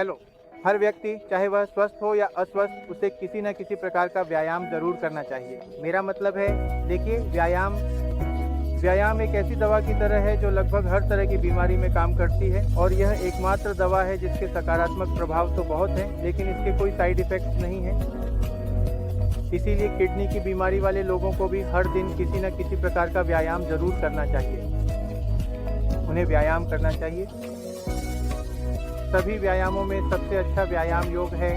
Hello, हर व्यक्ति चाहे वह स्वस्थ हो या अस्वस्थ उसे किसी न किसी प्रकार का व्यायाम जरूर करना चाहिए। मेरा मतलब है, देखिए, व्यायाम एक ऐसी दवा की तरह है जो लगभग हर तरह की बीमारी में काम करती है और यह एकमात्र दवा है जिसके सकारात्मक प्रभाव तो बहुत हैं, लेकिन इसके कोई साइड इफेक्ट्स नहीं हैं। इसीलिए किडनी की बीमारी वाले लोगों को भी हर दिन किसी न किसी प्रकार का व्यायाम जरूर करना चाहिए। उन्हें व्यायाम करना चाहिए। सभी व्यायामों में सबसे अच्छा व्यायाम योग है,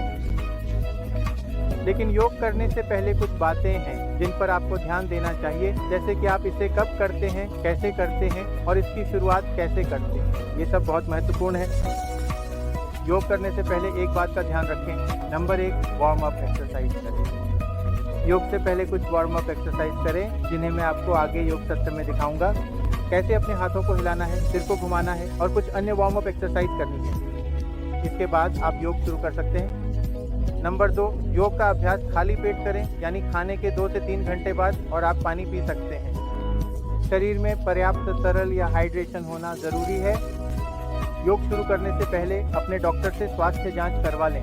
लेकिन योग करने से पहले कुछ बातें हैं जिन पर आपको ध्यान देना चाहिए, जैसे कि आप इसे कब करते हैं, कैसे करते हैं और इसकी शुरुआत कैसे करते हैं। ये सब बहुत महत्वपूर्ण है। योग करने से पहले एक बात का ध्यान रखें। नंबर 1, वार्म अप एक्सरसाइज करें। योग से पहले कुछ वार्म अप एक्सरसाइज करें जिन्हें मैं आपको आगे योग सत्र में दिखाऊंगा। कैसे अपने हाथों को हिलाना है, सिर को घुमाना है और कुछ अन्य वार्म अप एक्सरसाइज करनी है। इसके बाद आप योग शुरू कर सकते हैं। नंबर 2, योग का अभ्यास खाली पेट करें, यानी खाने के 2 से 3 घंटे बाद, और आप पानी पी सकते हैं। शरीर में पर्याप्त तरल या हाइड्रेशन होना जरूरी है। योग शुरू करने से पहले अपने डॉक्टर से स्वास्थ्य जांच करवा लें।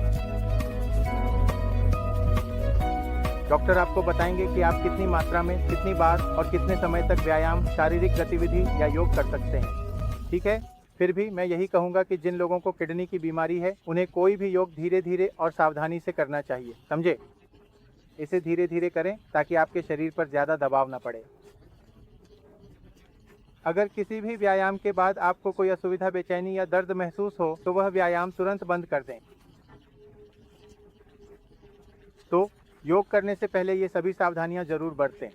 डॉक्टर आपको बताएंगे कि आप कितनी मात्रा में, कितनी बार और कितने समय तक व्यायाम, शारीरिक गतिविधि या योग कर सकते हैं। ठीक है, फिर भी मैं यही कहूँगा कि जिन लोगों को किडनी की बीमारी है उन्हें कोई भी योग धीरे धीरे और सावधानी से करना चाहिए, समझे? इसे धीरे धीरे करें ताकि आपके शरीर पर ज़्यादा दबाव न पड़े। अगर किसी भी व्यायाम के बाद आपको कोई असुविधा, बेचैनी या दर्द महसूस हो तो वह व्यायाम तुरंत बंद कर दें। तो योग करने से पहले ये सभी सावधानियां जरूर बरतें।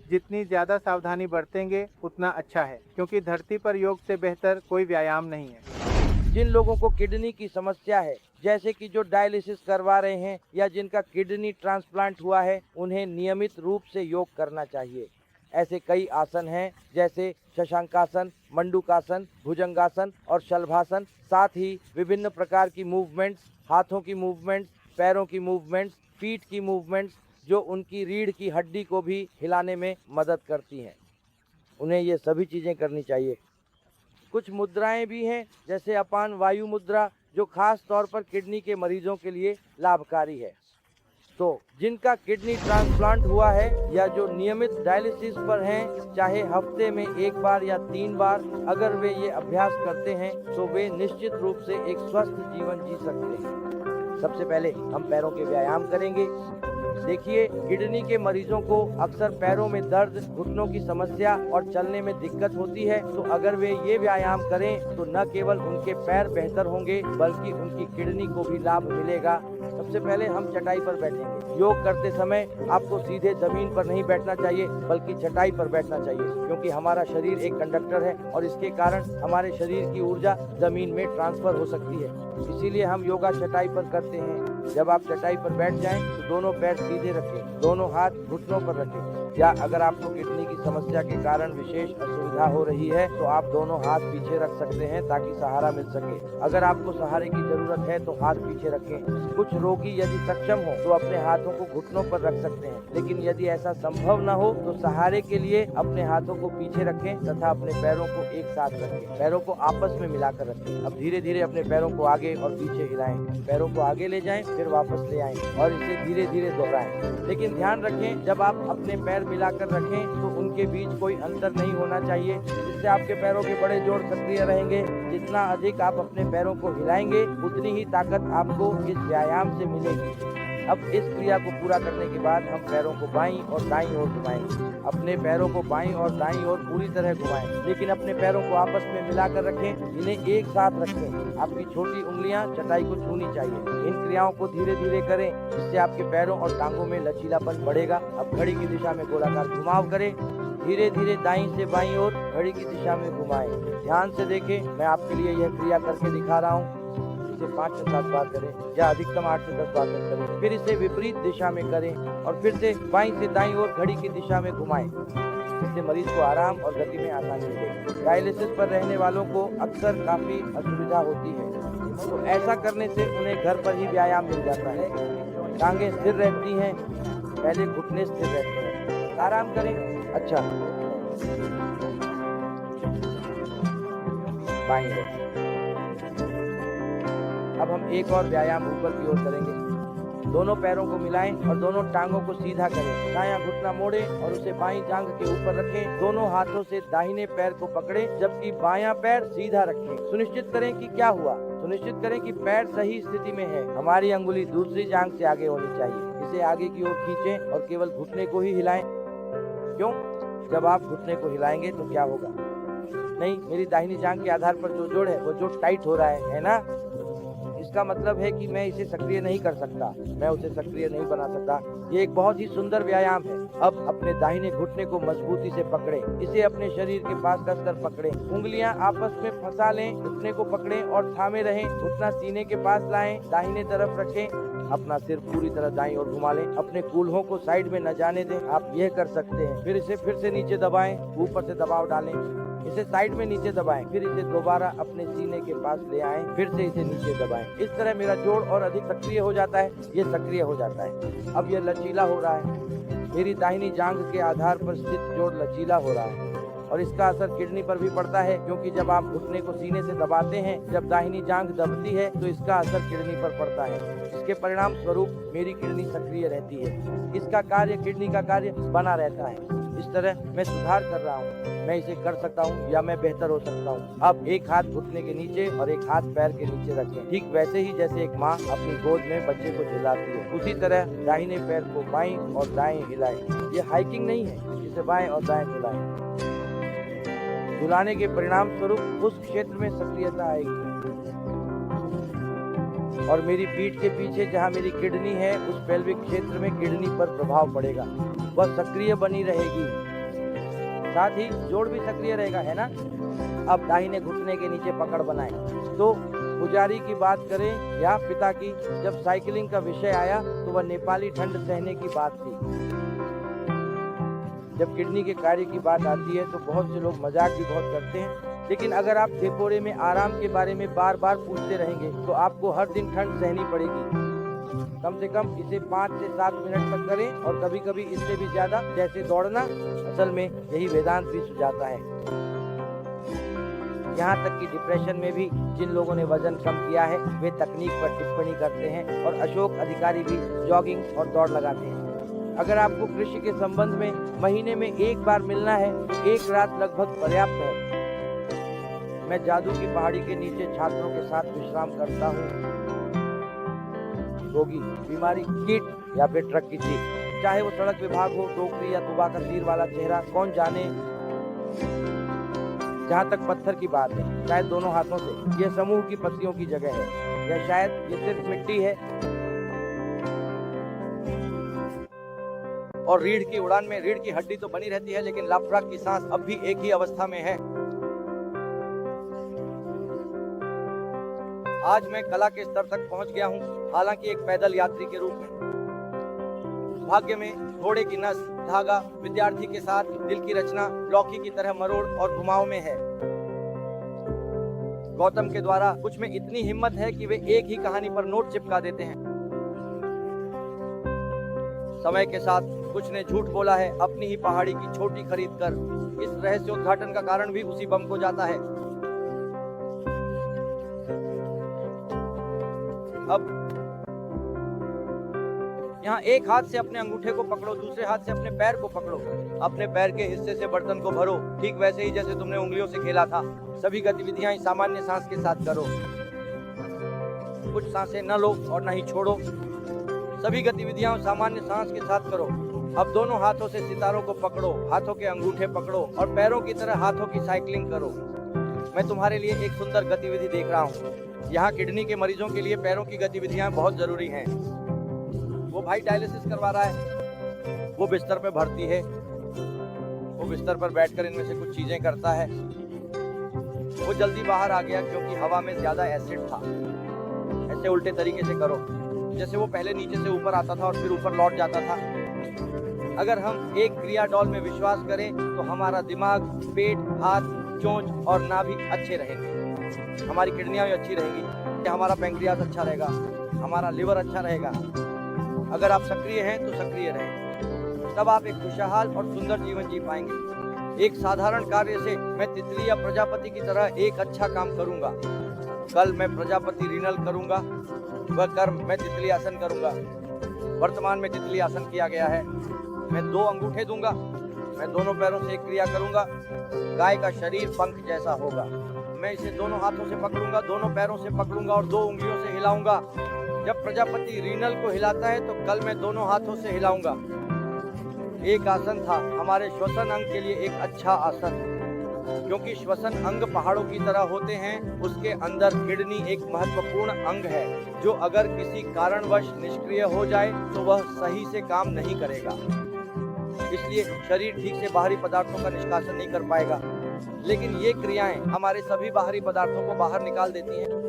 जितनी ज़्यादा सावधानी बरतेंगे उतना अच्छा है, क्योंकि धरती पर योग से बेहतर कोई व्यायाम नहीं है। जिन लोगों को किडनी की समस्या है, जैसे कि जो डायलिसिस करवा रहे हैं या जिनका किडनी ट्रांसप्लांट हुआ है, उन्हें नियमित रूप से योग करना चाहिए। ऐसे कई आसन हैं, जैसे शशांकासन, मंडूकासन, भुजंगासन और शलभासन। साथ ही विभिन्न प्रकार की मूवमेंट्स, हाथों की मूवमेंट्स, पैरों की मूवमेंट्स, फीट की मूवमेंट्स, जो उनकी रीढ़ की हड्डी को भी हिलाने में मदद करती हैं। उन्हें ये सभी चीज़ें करनी चाहिए। कुछ मुद्राएं भी हैं, जैसे अपान वायु मुद्रा, जो खास तौर पर किडनी के मरीजों के लिए लाभकारी है। तो जिनका किडनी ट्रांसप्लांट हुआ है या जो नियमित डायलिसिस पर हैं, चाहे हफ्ते में 1 बार या 3 बार, अगर वे ये अभ्यास करते हैं तो वे निश्चित रूप से एक स्वस्थ जीवन जी सकते हैं। सबसे पहले हम पैरों के व्यायाम करेंगे। देखिए, किडनी के मरीजों को अक्सर पैरों में दर्द, घुटनों की समस्या और चलने में दिक्कत होती है। तो अगर वे ये व्यायाम करें तो न केवल उनके पैर बेहतर होंगे, बल्कि उनकी किडनी को भी लाभ मिलेगा। सबसे पहले हम चटाई पर बैठेंगे। योग करते समय आपको सीधे जमीन पर नहीं बैठना चाहिए, बल्कि चटाई पर बैठना चाहिए, क्योंकि हमारा शरीर एक कंडक्टर है और इसके कारण हमारे शरीर की ऊर्जा जमीन में ट्रांसफर हो सकती है। इसीलिए हम योगा चटाई पर करते हैं। जब आप चटाई पर बैठ जाएं तो दोनों पैर सीधे रखें, दोनों हाथ घुटनों पर रखें। या अगर आपको किडनी की समस्या के कारण विशेष असुविधा हो रही है तो आप दोनों हाथ पीछे रख सकते हैं ताकि सहारा मिल सके। अगर आपको सहारे की जरूरत है तो हाथ पीछे रखें। कुछ रोगी यदि सक्षम हो तो अपने हाथों को घुटनों पर रख सकते हैं, लेकिन यदि ऐसा संभव न हो तो सहारे के लिए अपने हाथों को पीछे रखें तथा अपने पैरों को एक साथ रखें। पैरों को आपस में मिलाकर रखें। अब धीरे धीरे अपने पैरों को आगे और पीछे हिलाएं। पैरों को आगे ले जाएं, फिर वापस ले आएं और इसे धीरे धीरे दोहराएं। लेकिन ध्यान रखें, जब आप अपने पैर मिलाकर रखें तो उनके बीच कोई अंतर नहीं होना चाहिए, जिससे आपके पैरों के बड़े जोड़ सक्रिय रहेंगे। जितना अधिक आप अपने पैरों को हिलाएंगे, उतनी ही ताकत आपको इस व्यायाम से मिलेगी। अब इस क्रिया को पूरा करने के बाद हम पैरों को बाईं और दाईं ओर घुमाएंगे। अपने पैरों को बाईं और दाईं ओर पूरी तरह घुमाएं, लेकिन अपने पैरों को आपस में मिलाकर रखें, इन्हें एक साथ रखें। आपकी छोटी उंगलियां चटाई को छूनी चाहिए। इन क्रियाओं को धीरे धीरे करें, जिससे आपके पैरों और टांगों में लचीलापन बढ़ेगा। अब घड़ी की दिशा में गोलाकार घुमाव करें। धीरे धीरे दाईं से बाईं ओर घड़ी की दिशा में घुमाएं। ध्यान से देखें, मैं आपके लिए यह क्रिया करके दिखा रहा हूँ। इसे 5 से 7 बार करें या अधिकतम 8 से 10 बार तक करें। फिर इसे विपरीत दिशा में करें और फिर से बाईं से दाईं ओर घड़ी की दिशा में घुमाएं। इससे मरीज को आराम और गति में आसानी मिलेगी। डायलिसिस पर रहने वालों को अक्सर काफी असुविधा होती है, तो ऐसा करने से उन्हें घर पर ही व्यायाम मिल जाता है। टांगें स्थिर रहती हैं, पहले घुटने स्थिर रहते हैं। आराम करें। अच्छा, बाईं ओर। अब हम एक और व्यायाम ऊपर की ओर करेंगे। दोनों पैरों को मिलाएं और दोनों टांगों को सीधा करें। दायां घुटना मोड़ें और उसे बाईं जांघ के ऊपर रखें। दोनों हाथों से दाहिने पैर को पकड़ें जबकि बायां पैर सीधा रखें। सुनिश्चित करें कि क्या हुआ, सुनिश्चित करें कि पैर सही स्थिति में है। हमारी अंगुली दूसरी जांघ से आगे होनी चाहिए। इसे आगे की ओर खींचें और केवल घुटने को ही हिलाएं। क्यों? जब आप घुटने को हिलाएंगे तो क्या होगा? नहीं, मेरी दाहिनी जांघ के आधार पर जो जोड़ है वो जोड़ टाइट हो रहा है ना? इसका मतलब है कि मैं इसे सक्रिय नहीं कर सकता, मैं उसे सक्रिय नहीं बना सकता। ये एक बहुत ही सुंदर व्यायाम है। अब अपने दाहिने घुटने को मजबूती से पकड़ें। इसे अपने शरीर के पास कसकर पकड़ें। उंगलियां आपस में फंसा लें। घुटने को पकड़ें और थामे रहें। घुटना सीने के पास लाएं, दाहिने तरफ रखें। अपना सिर पूरी तरह दाईं ओर घुमा लें। अपने कूल्हों को साइड में न जाने दें। आप यह कर सकते हैं। फिर इसे फिर से नीचे दबाएं, ऊपर से दबाव डालें। इसे साइड में नीचे दबाएं, फिर इसे दोबारा अपने सीने के पास ले आएं, फिर से इसे नीचे दबाएं। इस तरह मेरा जोड़ और अधिक सक्रिय हो जाता है, ये सक्रिय हो जाता है। अब यह लचीला हो रहा है। मेरी दाहिनी जांघ के आधार पर स्थित जोड़ लचीला हो रहा है और इसका असर किडनी पर भी पड़ता है, क्योंकि जब आप घुटने को सीने से दबाते हैं, जब दाहिनी जांघ दबती है तो इसका असर किडनी पर पड़ता है। इसके परिणाम स्वरूप मेरी किडनी सक्रिय रहती है। इसका कार्य, किडनी का कार्य बना रहता है। इस तरह मैं सुधार कर रहा हूँ। मैं इसे कर सकता हूँ या मैं बेहतर हो सकता हूँ। अब एक हाथ घुटने के नीचे और एक हाथ पैर के नीचे रखें, ठीक वैसे ही जैसे एक माँ अपनी गोद में बच्चे को झुलाती है। उसी तरह दाहिने पैर को बाईं और दाएं हिलाएं। ये हाइकिंग नहीं है, इसे बाएं और दाएं झुलाएं। झुलाने के परिणाम स्वरूप उस क्षेत्र में सक्रियता आएगी और मेरी पीठ के पीछे जहाँ मेरी किडनी है, उस पेल्विक क्षेत्र में किडनी पर प्रभाव पड़ेगा। वह सक्रिय बनी रहेगी, साथ ही जोड़ भी सक्रिय रहेगा, है ना? अब दाहिने घुटने के नीचे पकड़ बनाएं। तो पुजारी की बात करें या पिता की, जब साइकिलिंग का विषय आया तो वह नेपाली ठंड सहने की बात थी। जब किडनी के कार्य की बात आती है तो बहुत से लोग मजाक भी बहुत करते हैं, लेकिन अगर आप ठेकोरे में आराम के बारे में बार बार पूछते रहेंगे तो आपको हर दिन ठंड सहनी पड़ेगी। कम से कम इसे 5 से 7 मिनट तक करें और कभी कभी इससे भी ज्यादा, जैसे दौड़ना। असल में यही वेदांत भी सुझाता है। यहाँ तक कि डिप्रेशन में भी जिन लोगों ने वजन कम किया है वे तकनीक पर टिप्पणी करते हैं और अशोक अधिकारी भी जॉगिंग और दौड़ लगाते हैं। अगर आपको कृषि के संबंध में महीने में एक बार मिलना है तो एक रात लगभग पर्याप्त है। मैं जादू की पहाड़ी के नीचे छात्रों के साथ विश्राम करता हूँ। रोगी, बीमारी, कीट या फिर ट्रक की चीख, चाहे वो सड़क विभाग हो, टोकरी या तुबा का तीर वाला चेहरा, कौन जाने। जहाँ तक पत्थर की बात है, शायद दोनों हाथों से, यह समूह की पत्तियों की जगह है या शायद ये सिर्फ मिट्टी है। और रीढ़ की उड़ान में रीढ़ की हड्डी तो बनी रहती है, लेकिन लाफ्राक की सांस अब भी एक ही अवस्था में है। आज मैं कला के स्तर तक पहुंच गया हूं, हालांकि एक पैदल यात्री के रूप में। भाग्य में घोड़े की नस, धागा, विद्यार्थी के साथ दिल की रचना, लौकी की तरह मरोड़ और घुमाव में है। गौतम के द्वारा कुछ में इतनी हिम्मत है कि वे एक ही कहानी पर नोट चिपका देते हैं। समय के साथ कुछ ने झूठ बोला है, अपनी ही पहाड़ी की छोटी खरीद कर। इस रहस्योद्घाटन का कारण भी उसी बम को जाता है। अब यहाँ एक हाथ से अपने अंगूठे को पकड़ो, दूसरे हाथ से अपने पैर को पकड़ो। अपने पैर के हिस्से से बर्तन को भरो, ठीक वैसे ही जैसे तुमने उंगलियों से खेला था। सभी गतिविधियां सामान्य सांस के साथ करो। कुछ सांसें न लो और न ही छोड़ो। सभी गतिविधियां सामान्य सांस के साथ करो। अब दोनों हाथों से सितारों को पकड़ो, हाथों के अंगूठे पकड़ो और पैरों की तरह हाथों की साइकिलिंग करो। मैं तुम्हारे लिए एक सुंदर गतिविधि देख रहा हूँ। यहाँ किडनी के मरीजों के लिए पैरों की गतिविधियां बहुत जरूरी हैं। वो भाई डायलिसिस करवा रहा है, वो बिस्तर पे भर्ती है, वो बिस्तर पर बैठकर इनमें से कुछ चीजें करता है। वो जल्दी बाहर आ गया क्योंकि हवा में ज्यादा एसिड था। ऐसे उल्टे तरीके से करो, जैसे वो पहले नीचे से ऊपर आता था और फिर ऊपर लौट जाता था। अगर हम एक क्रिया डॉल में विश्वास करें तो हमारा दिमाग, पेट, हाथ, चोंच और नाभि अच्छे रहेंगे। हमारी किडनियां भी अच्छी रहेंगी, हमारा पैंक्रियास अच्छा रहेगा, हमारा लिवर अच्छा रहेगा। अगर आप सक्रिय हैं तो सक्रिय रहें, तब आप एक खुशहाल और सुंदर जीवन जी पाएंगे। एक साधारण कार्य से मैं तितली या प्रजापति की तरह एक अच्छा काम करूंगा। कल मैं प्रजापति रीनल करूंगा, वह कर्म मैं तितली आसन करूंगा। वर्तमान में तितली आसन किया गया है। मैं 2 अंगूठे दूंगा, मैं दोनों पैरों से एक क्रिया करूंगा। गाय का शरीर पंख जैसा होगा। मैं इसे दोनों हाथों से पकड़ूंगा, दोनों पैरों से पकड़ूंगा और 2 उंगलियों से हिलाऊंगा। जब प्रजापति रीनल को हिलाता है तो कल मैं दोनों हाथों से हिलाऊंगा। एक आसन था हमारे श्वसन अंग के लिए एक अच्छा आसन, क्योंकि श्वसन अंग पहाड़ों की तरह होते हैं। उसके अंदर किडनी एक महत्वपूर्ण अंग है, जो अगर किसी कारणवश निष्क्रिय हो जाए तो वह सही से काम नहीं करेगा। इसलिए शरीर ठीक से बाहरी पदार्थों का निष्कासन नहीं कर पाएगा। लेकिन ये क्रियाएं हमारे सभी बाहरी पदार्थों को बाहर निकाल देती हैं।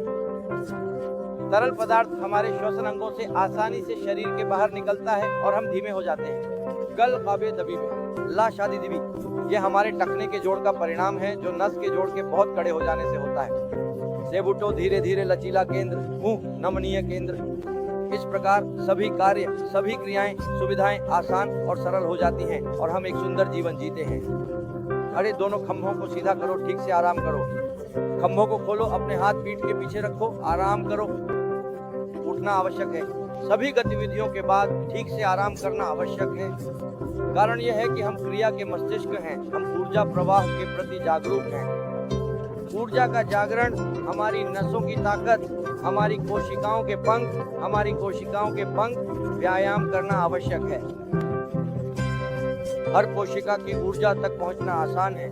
तरल पदार्थ हमारे श्वसन अंगों से आसानी से शरीर के बाहर निकलता है और हम धीमे हो जाते हैं। गल काबे दबी में ला शादी दिबी, ये हमारे टखने के जोड़ का परिणाम है, जो नस के जोड़ के बहुत कड़े हो जाने से होता है। सेबुटो धीरे धीरे लचीला केंद्र, मुंह नमनीय केंद्र। इस प्रकार सभी कार्य, सभी क्रियाएं, सुविधाएं आसान और सरल हो जाती हैं और हम एक सुंदर जीवन जीते हैं। अरे दोनों खंभों को सीधा करो, ठीक से आराम करो। खंभों को खोलो, अपने हाथ पीठ के पीछे रखो, आराम करो। उठना आवश्यक है। सभी गतिविधियों के बाद ठीक से आराम करना आवश्यक है। कारण यह है कि हम क्रिया के मस्तिष्क हैं, हम ऊर्जा प्रवाह के प्रति जागरूक हैं। ऊर्जा का जागरण, हमारी नसों की ताकत, हमारी कोशिकाओं के पंख, हमारी कोशिकाओं के पंख व्यायाम करना आवश्यक है। हर कोशिका की ऊर्जा तक पहुंचना आसान है,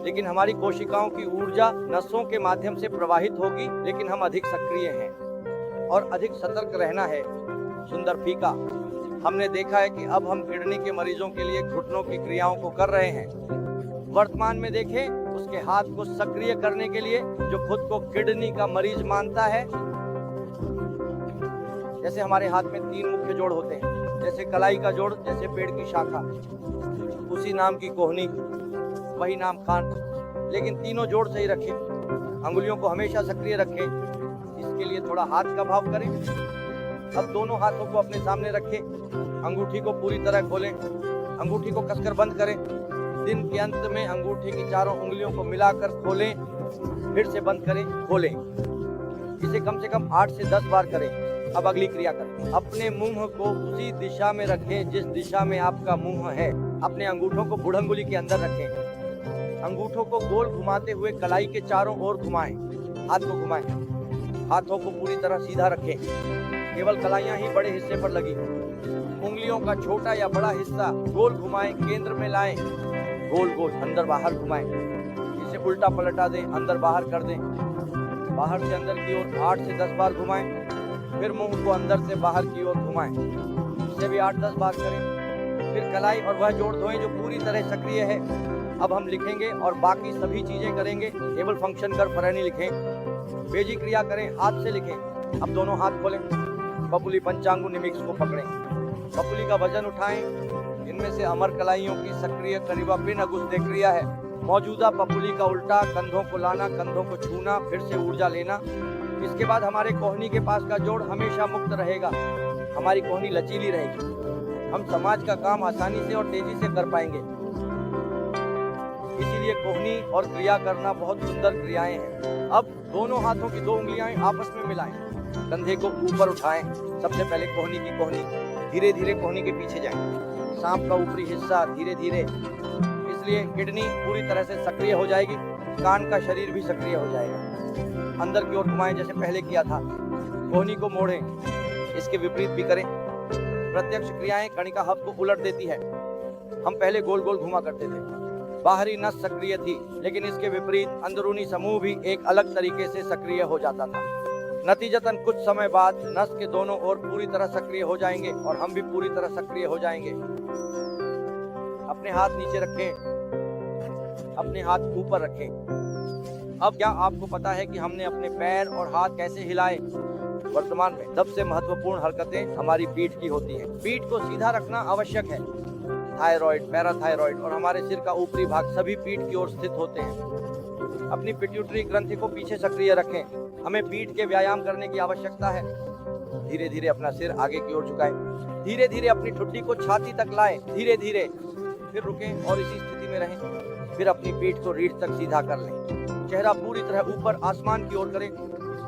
लेकिन हमारी कोशिकाओं की ऊर्जा नसों के माध्यम से प्रवाहित होगी। लेकिन हम अधिक सक्रिय हैं और अधिक सतर्क रहना है। सुंदर फीका, हमने देखा है कि अब हम किडनी के मरीजों के लिए घुटनों की क्रियाओं को कर रहे हैं। वर्तमान में देखें, उसके हाथ को सक्रिय करने के लिए जो खुद को किडनी का मरीज मानता है। जैसे हमारे हाथ में 3 मुख्य जोड़ होते हैं, जैसे कलाई का जोड़, जैसे पेड़ की शाखा, उसी नाम की कोहनी, वही नाम खान। लेकिन तीनों जोड़ सही रखें, अंगुलियों को हमेशा सक्रिय रखें। इसके लिए थोड़ा हाथ का भाव करें। अब दोनों हाथों को अपने सामने रखें, अंगूठी को पूरी तरह खोलें, अंगूठी को कसकर बंद करें। दिन के अंत में अंगूठी की चारों उंगलियों को मिलाकर खोलें, फिर से बंद करें, खोलें। इसे कम से कम 8 से 10 बार करें। अब अगली क्रिया करें। अपने मुंह को उसी दिशा में रखें जिस दिशा में आपका मुंह है। अपने अंगूठों को बुढ़ंगुली के अंदर रखें। अंगूठों को गोल घुमाते हुए कलाई के चारों ओर घुमाएं। हाथ को घुमाएं। हाथों को पूरी तरह सीधा रखें, केवल कलाइयां ही बड़े हिस्से पर लगी। उंगलियों का छोटा या बड़ा हिस्सा गोल घुमाएं, केंद्र में लाएं, गोल गोल अंदर बाहर घुमाएं। इसे उल्टा पलटा दें, अंदर बाहर कर दें। बाहर से अंदर की ओर 8 से 10 बार घुमाएं। फिर मुंह को अंदर से बाहर की ओर घुमाएं। इसे भी 8-10 बार करें। फिर कलाई और वह जोड़ धोएं जो पूरी तरह सक्रिय है। अब हम लिखेंगे और बाकी सभी चीजें करेंगे। केवल फंक्शन कर फरनी लिखें। बेजी क्रिया करें, हाथ से लिखें। अब दोनों हाथ खोलें, पपुली पंचांगु निमिक्स को पकड़ें। पपुली का वजन उठाएं। इनमें से अमर कलाइयों की सक्रिय करीबा पिन अगुस्ते क्रिया है। मौजूदा पपुली का उल्टा, कंधों को लाना, कंधों को छूना, फिर से ऊर्जा लेना। इसके बाद हमारे कोहनी के पास का जोड़ हमेशा मुक्त रहेगा। हमारी कोहनी लचीली रहेगी। हम समाज का काम आसानी से और तेजी से कर पाएंगे। इसीलिए कोहनी और क्रिया करना बहुत सुंदर क्रियाएं हैं। अब दोनों हाथों की 2 उंगलियां आपस में मिलाएं। कंधे को ऊपर उठाएं। सबसे पहले कोहनी की कोहनी, धीरे धीरे कोहनी के पीछे जाएं। सांप का ऊपरी हिस्सा धीरे धीरे। इसलिए किडनी पूरी तरह से सक्रिय हो जाएगी। कान का शरीर भी सक्रिय हो जाएगा। अंदर की ओर घुमाएं जैसे पहले किया था। कोहनी को मोड़ें। इसके विपरीत भी करें। प्रत्यक्ष क्रियाएं कणिका हब को उलट देती है। हम पहले गोल गोल घुमा करते थे। बाहरी नस सक्रिय थी, लेकिन इसके विपरीत अंदरूनी समूह भी एक अलग तरीके से सक्रिय हो जाता था। नतीजतन कुछ समय बाद नस के दोनों ओर पूरी तरह सक्रिय हो जाएंगे और हम भी पूरी तरह सक्रिय हो जाएंगे। अपने हाथ नीचे रखें, अपने हाथ ऊपर रखें। अब क्या आपको पता है कि हमने अपने पैर और हाथ कैसे हिलाए? वर्तमान में सबसे महत्वपूर्ण हरकतें हमारी पीठ की होती हैं। पीठ को सीधा रखना आवश्यक है। थायराइड, पैराथायराइड और हमारे सिर का ऊपरी भाग सभी पीठ की ओर स्थित होते हैं। अपनी पिट्यूटरी ग्रंथि को पीछे सक्रिय रखें। हमें पीठ के व्यायाम करने की आवश्यकता है। धीरे धीरे अपना सिर आगे की ओर झुकाएं। धीरे धीरे अपनी ठुड्डी को छाती तक लाएं। धीरे धीरे फिर रुकें और इसी स्थिति में रहें। फिर अपनी पीठ को रीढ़ तक सीधा कर लें, चेहरा पूरी तरह ऊपर आसमान की ओर करें।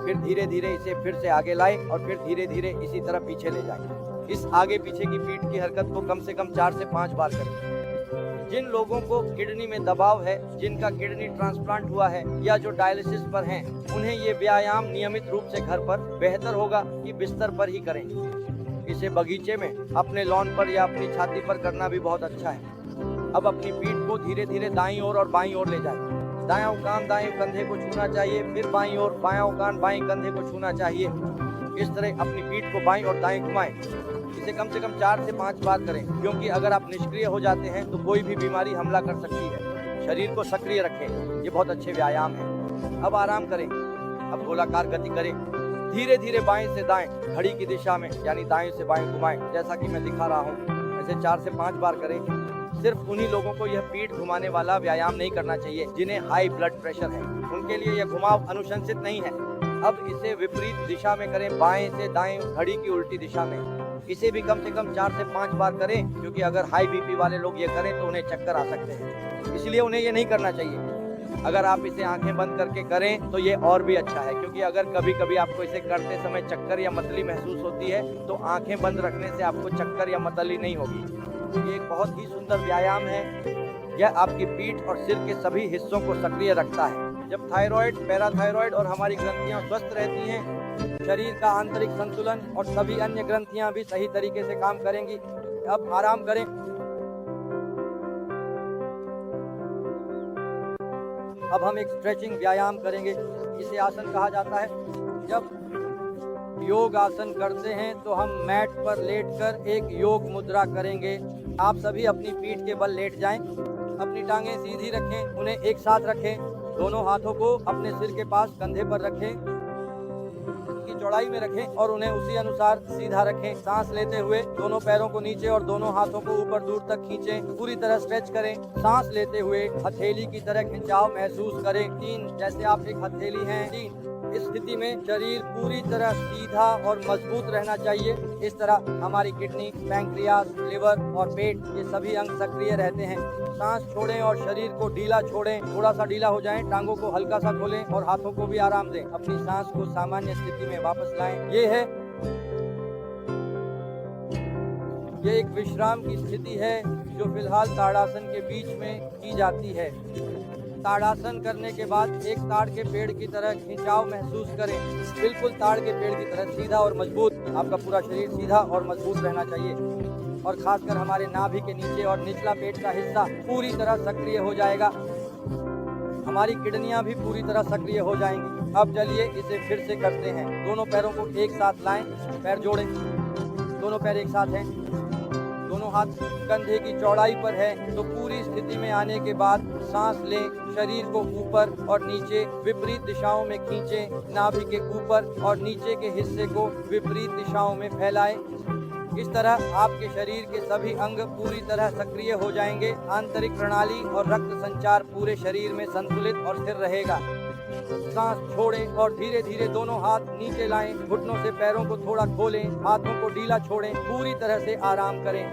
फिर धीरे धीरे इसे फिर से आगे लाएं और फिर धीरे धीरे इसी तरह पीछे ले जाएं। इस आगे पीछे की पीठ की हरकत को कम से कम 4 से 5 बार करें। जिन लोगों को किडनी में दबाव है, जिनका किडनी ट्रांसप्लांट हुआ है या जो डायलिसिस पर हैं, उन्हें ये व्यायाम नियमित रूप से घर पर बेहतर होगा कि बिस्तर पर ही करें। इसे बगीचे में, अपने लॉन पर या अपनी छाती पर करना भी बहुत अच्छा है। अब अपनी पीठ को धीरे धीरे दाईं ओर और बाईं ओर ले जाएं। दायां कान दाएं कंधे को छूना चाहिए, फिर बाईं ओर बायां कान बाएं कंधे को छूना चाहिए। इस तरह अपनी पीठ को बाईं और दाएं घुमाएं। इसे कम से कम 4 से 5 बार करें, क्योंकि अगर आप निष्क्रिय हो जाते हैं तो कोई भी बीमारी हमला कर सकती है। शरीर को सक्रिय रखें, ये बहुत अच्छे व्यायाम हैं। अब आराम करें, अब गोलाकार गति करें। धीरे धीरे बाएं से दाएं घड़ी की दिशा में, यानी दाएं से बाएं घुमाएं, जैसा कि मैं दिखा रहा हूँ। ऐसे 4 से 5 बार करें। सिर्फ उन्हीं लोगों को यह पीठ घुमाने वाला व्यायाम नहीं करना चाहिए जिन्हें हाई ब्लड प्रेशर है, उनके लिए यह घुमाव अनुशंसित नहीं है। अब इसे विपरीत दिशा में करें, बाएं से दाएं घड़ी की उल्टी दिशा में। इसे भी कम से कम 4 से 5 बार करें, क्योंकि अगर हाई बीपी वाले लोग ये करें तो उन्हें चक्कर आ सकते हैं, इसलिए उन्हें ये नहीं करना चाहिए। अगर आप इसे आंखें बंद करके करें तो ये और भी अच्छा है, क्योंकि अगर कभी कभी आपको इसे करते समय चक्कर या मतली महसूस होती है तो आंखें बंद रखने से आपको चक्कर या मतली नहीं होगी। ये एक बहुत ही सुंदर व्यायाम है। यह आपकी पीठ और सिर के सभी हिस्सों को सक्रिय रखता है। जब थायराइड, पैराथायराइड और हमारी ग्रंथियां स्वस्थ रहती हैं, शरीर का आंतरिक संतुलन और सभी अन्य ग्रंथियां भी सही तरीके से काम करेंगी। अब आराम करें। अब हम एक स्ट्रेचिंग व्यायाम करेंगे, इसे आसन कहा जाता है। जब योग आसन करते हैं तो हम मैट पर लेटकर एक योग मुद्रा करेंगे। आप सभी अपनी पीठ के बल लेट जाएं, अपनी टांगें सीधी रखें, उन्हें एक साथ रखें, दोनों हाथों को अपने सिर के पास कंधे पर रखें, की चौड़ाई में रखें और उन्हें उसी अनुसार सीधा रखें। सांस लेते हुए दोनों पैरों को नीचे और दोनों हाथों को ऊपर दूर तक खींचें, पूरी तरह स्ट्रेच करें। सांस लेते हुए हथेली की तरह खिंचाव महसूस करें। 3, जैसे आप एक हथेली हैं। 3, इस स्थिति में शरीर पूरी तरह सीधा और मजबूत रहना चाहिए। इस तरह हमारी किडनी, पैंक्रियास, लिवर और पेट, ये सभी अंग सक्रिय रहते हैं। सांस छोड़ें और शरीर को ढीला छोड़ें, थोड़ा सा ढीला हो जाएं, टांगों को हल्का सा खोलें और हाथों को भी आराम दें। अपनी सांस को सामान्य स्थिति में वापस लाएं। ये एक विश्राम की स्थिति है जो फिलहाल ताड़ासन के बीच में की जाती है। ताड़ासन करने के बाद एक ताड़ के पेड़ की तरह खिंचाव महसूस करें, बिल्कुल ताड़ के पेड़ की तरह सीधा और मजबूत। आपका पूरा शरीर सीधा और मजबूत रहना चाहिए और खासकर हमारे नाभि के नीचे और निचला पेट का हिस्सा पूरी तरह सक्रिय हो जाएगा। हमारी किडनियां भी पूरी तरह सक्रिय हो जाएंगी। अब चलिए इसे फिर से करते हैं। दोनों पैरों को एक साथ लाएं, पैर जोड़ें, दोनों पैर एक साथ हैं, दोनों हाथ कंधे की चौड़ाई पर है। तो पूरी स्थिति में आने के बाद सांस लें, शरीर को ऊपर और नीचे विपरीत दिशाओं में खींचें, नाभि के ऊपर और नीचे के हिस्से को विपरीत दिशाओं में फैलाएं। इस तरह आपके शरीर के सभी अंग पूरी तरह सक्रिय हो जाएंगे। आंतरिक प्रणाली और रक्त संचार पूरे शरीर में संतुलित और स्थिर रहेगा। सांस छोड़ें और धीरे धीरे दोनों हाथ नीचे लाएं, घुटनों से पैरों को थोड़ा खोलें, हाथों को ढीला छोड़ें, पूरी तरह से आराम करें।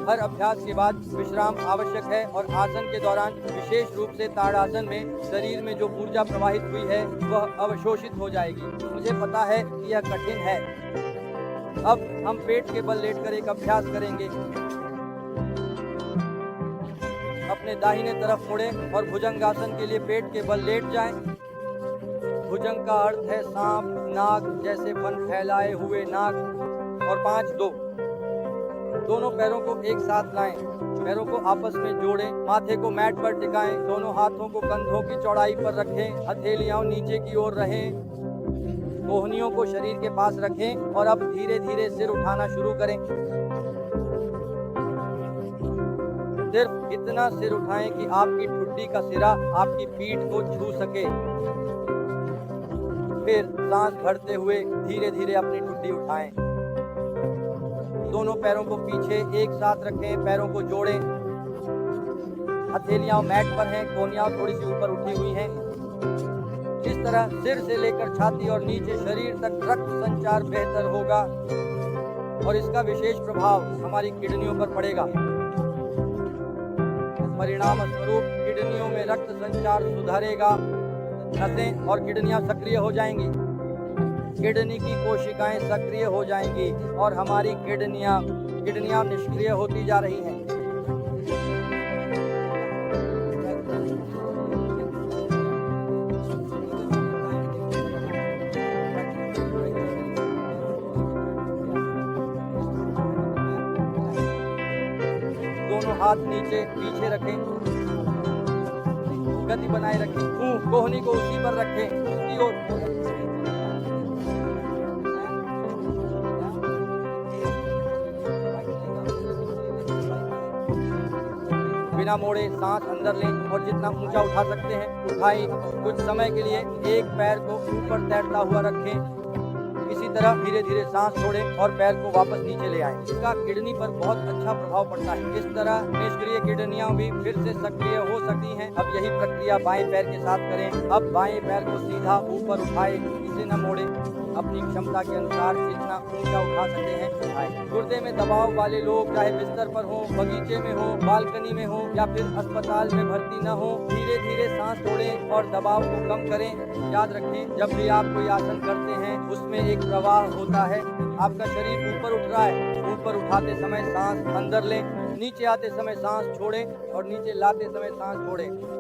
हर अभ्यास के बाद विश्राम आवश्यक है और आसन के दौरान विशेष रूप से ताड़ासन में शरीर में जो ऊर्जा प्रवाहित हुई है वह अवशोषित हो जाएगी। मुझे पता है कि यह कठिन है। अब हम पेट के बल लेटकर एक अभ्यास करेंगे। अपने दाहिने तरफ मुड़ें और भुजंगासन के लिए पेट के बल लेट जाएं। भुजंग का अर्थ है सांप, नाग जैसे फन फैलाए हुए नाग। और 5, 2, दोनों पैरों को एक साथ लाएं, पैरों को आपस में जोड़ें, माथे को मैट पर टिकाएं, दोनों हाथों को कंधों की चौड़ाई पर रखें, हथेलियां नीचे की ओर रहें, कोहनियों को शरीर के पास रखें और अब धीरे धीरे सिर उठाना शुरू करें। सिर्फ इतना सिर उठाएं कि आपकी ठुड्डी का सिरा आपकी पीठ को छू सके। फिर सांस भरते हुए धीरे धीरे अपनी ठुड्डी उठाएं। दोनों पैरों को पीछे एक साथ रखें, पैरों को जोड़ें, हथेलियां मैट पर हैं, कोहनियां थोड़ी सी ऊपर उठी हुई हैं। इस तरह सिर से लेकर छाती और नीचे शरीर तक रक्त संचार बेहतर होगा। और इसका विशेष प्रभाव हमारी किडनियों पर पड़ेगा। परिणाम स्वरूप किडनियों में रक्त संचार सुधरेगा, नसें और किडनियां सक्रिय हो जाएंगी, किडनी की कोशिकाएं सक्रिय हो जाएंगी और हमारी किडनियां निष्क्रिय होती जा रही हैं। दोनों हाथ नीचे पीछे रखें, गति बनाए रखें, मुंह कोहनी को उसी पर रखें, उसकी ओर। बिना मोड़े सांस अंदर लें और जितना ऊंचा उठा सकते हैं उठाएं। कुछ समय के लिए एक पैर को ऊपर तैरता हुआ रखें। इसी तरह धीरे धीरे सांस छोड़ें और पैर को वापस नीचे ले आएं। इसका किडनी पर बहुत अच्छा प्रभाव पड़ता है। इस तरह निष्क्रिय किडनियां भी फिर से सक्रिय हो सकती हैं। अब यही प्रक्रिया बाएं पैर के साथ करें। अब बाएं पैर को सीधा ऊपर उठाएं, इसे न मोड़ें। अपनी क्षमता के अनुसार जितना ऊंचा उठा सकते हैं उठाएं। गुर्दे में दबाव वाले लोग चाहे बिस्तर पर हो, बगीचे में हो, बालकनी में हो या फिर अस्पताल में भर्ती न हो, धीरे धीरे सांस छोड़ें और दबाव को कम करें। याद रखें, जब भी आप कोई आसन करते हैं उसमें एक प्रवाह होता है। आपका शरीर ऊपर उठ रहा है, ऊपर उठाते समय सांस अंदर लें, नीचे आते समय सांस छोड़ें और नीचे लाते समय सांस छोड़ें।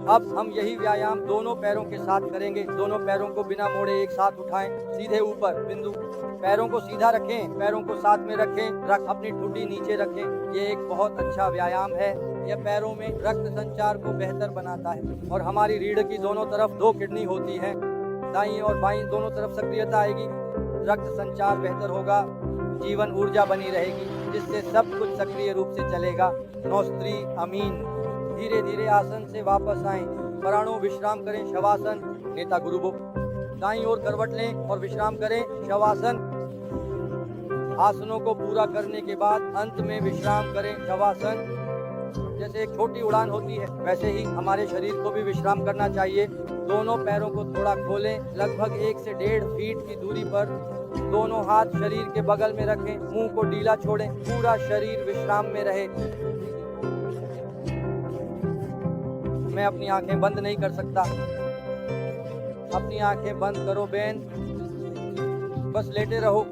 अब हम यही व्यायाम दोनों पैरों के साथ करेंगे। दोनों पैरों को बिना मोड़े एक साथ उठाएं, सीधे ऊपर बिंदु। पैरों को सीधा रखें, पैरों को साथ में रखें, अपनी ठुड्डी नीचे रखें। ये एक बहुत अच्छा व्यायाम है। यह पैरों में रक्त संचार को बेहतर बनाता है और हमारी रीढ़ की दोनों तरफ 2 किडनी होती हैं। दाईं और बाईं दोनों तरफ सक्रियता आएगी, रक्त संचार बेहतर होगा, जीवन ऊर्जा बनी रहेगी, जिससे सब कुछ सक्रिय रूप से चलेगा। नौस्त्री अमीन। धीरे धीरे आसन से वापस आएं, प्राणो विश्राम करें, शवासन, नेता गुरुबो। दाईं ओर करवट लें और विश्राम करें, शवासन। आसनों को पूरा करने के बाद अंत में विश्राम करें, शवासन। जैसे एक छोटी उड़ान होती है वैसे ही हमारे शरीर को भी विश्राम करना चाहिए। दोनों पैरों को थोड़ा खोलें, लगभग 1 से 1.5 फीट की दूरी पर। दोनों हाथ शरीर के बगल में रखें, मुंह को ढीला छोड़ें, पूरा शरीर विश्राम में रहे। मैं अपनी आंखें बंद नहीं कर सकता। अपनी आंखें बंद करो बहन, बस लेटे रहो,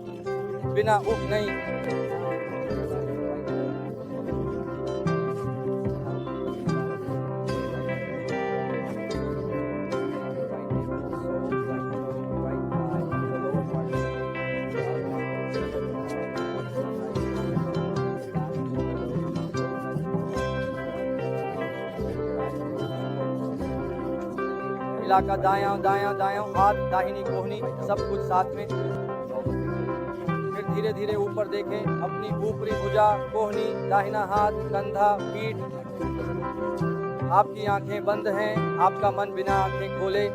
बिना उठ नहीं। इलाका दायां दायां दायां, हाथ दाहिनी कोहनी, सब कुछ साथ में। फिर धीरे धीरे ऊपर देखें, अपनी ऊपरी भुजा, कोहनी, दाहिना हाथ, कंधा, पीठ। आपकी आंखें बंद हैं, आपका मन बिना आंखें खोले।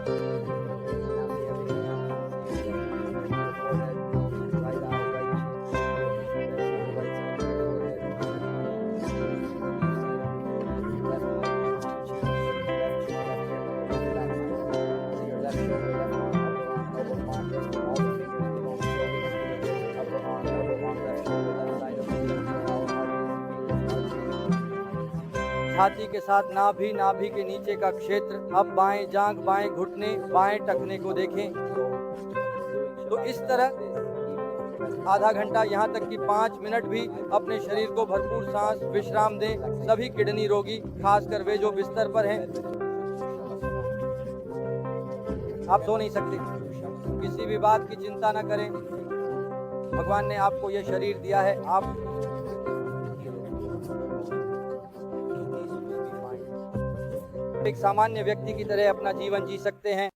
छाती के साथ नाभि, नाभि के नीचे का क्षेत्र। अब बाएं जांघ, बाएं घुटने, बाएं टखने को देखें। तो इस तरह आधा घंटा, यहाँ तक कि 5 मिनट भी अपने शरीर को भरपूर सांस विश्राम दें। सभी किडनी रोगी, खासकर वे जो बिस्तर पर हैं, आप सो नहीं सकते, किसी भी बात की चिंता न करें। भगवान ने आपको यह शरीर दिया है, आप एक सामान्य व्यक्ति की तरह अपना जीवन जी सकते हैं।